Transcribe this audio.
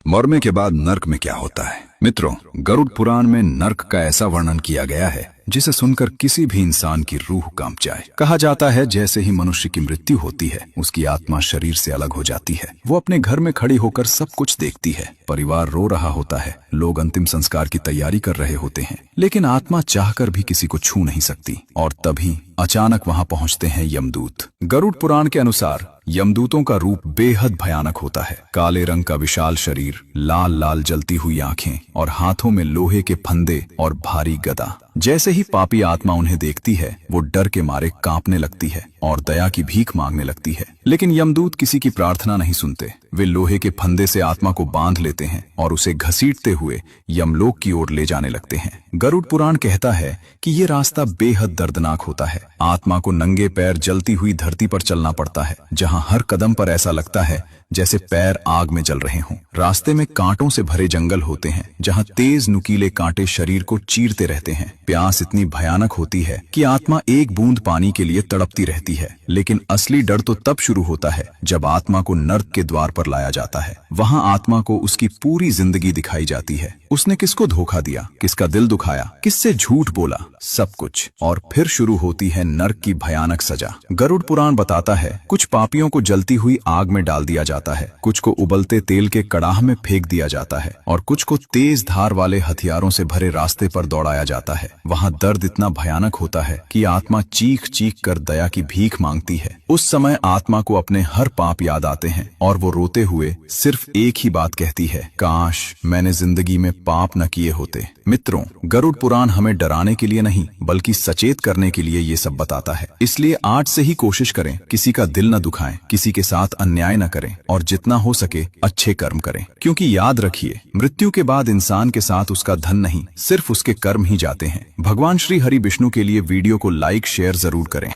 मरने के बाद नर्क में क्या होता है? मित्रों, गरुड़ पुराण में नर्क का ऐसा वर्णन किया गया है जिसे सुनकर किसी भी इंसान की रूह कांप जाए। कहा जाता है जैसे ही मनुष्य की मृत्यु होती है उसकी आत्मा शरीर से अलग हो जाती है। वो अपने घर में खड़ी होकर सब कुछ देखती है। परिवार रो रहा होता है, लोग अंतिम संस्कार की तैयारी कर रहे होते हैं, लेकिन आत्मा चाहकर भी किसी को छू नहीं सकती। और तभी अचानक वहां पहुंचते हैं यमदूत। गरुड़ पुराण के अनुसार यमदूतों का रूप बेहद भयानक होता है। काले रंग का विशाल शरीर, लाल लाल जलती हुई आंखें और हाथों में लोहे के फंदे और भारी गदा। जैसे ही पापी आत्मा उन्हें देखती है वो डर के मारे कांपने लगती है और दया की भीख मांगने लगती है। लेकिन यमदूत किसी की प्रार्थना नहीं सुनते। वे लोहे के फंदे से आत्मा को बांध लेते हैं और उसे घसीटते हुए यमलोक की ओर ले जाने लगते हैं। गरुड़ पुराण कहता है कि ये रास्ता बेहद दर्दनाक होता है। आत्मा को नंगे पैर जलती हुई धरती पर चलना पड़ता है, जहां हर कदम पर ऐसा लगता है जैसे पैर आग में जल रहे हों। रास्ते में कांटों से भरे जंगल होते हैं, जहां तेज नुकीले कांटे शरीर को चीरते रहते हैं। प्यास इतनी भयानक होती है कि आत्मा एक बूंद पानी के लिए तड़पती रहती है। लेकिन असली डर तो तब शुरू होता है जब आत्मा को नर्क के द्वार पर लाया जाता है। वहां आत्मा को उसकी पूरी जिंदगी दिखाई जाती है। उसने किसको धोखा दिया, किसका दिल दुखाया, किससे झूठ बोला, सब कुछ। और फिर शुरू होती है नर्क की भयानक सजा। गरुड़ पुराण बताता है कुछ पापियों को जलती हुई आग में डाल दिया जाता है, कुछ को उबलते तेल के कड़ाह में फेंक दिया जाता है और कुछ को तेज धार वाले हथियारों से भरे रास्ते पर दौड़ाया जाता है। वहां दर्द इतना भयानक होता है कि आत्मा चीख चीख कर दया की भीख मांगती है। उस समय आत्मा को अपने हर पाप याद आते हैं और वो रोते हुए सिर्फ एक ही बात कहती है, काश मैंने जिंदगी में पाप न किए होते। मित्रों, गरुड़ पुराण हमें डराने के लिए नहीं बल्कि सचेत करने के लिए ये सब बताता है। इसलिए आज से ही कोशिश करें किसी का दिल न दुखाएं, किसी के साथ अन्याय न करें और जितना हो सके अच्छे कर्म करें। क्योंकि याद रखिए, मृत्यु के बाद इंसान के साथ उसका धन नहीं, सिर्फ उसके कर्म ही जाते हैं। भगवान श्री हरि विष्णु के लिए वीडियो को लाइक शेयर जरूर करें।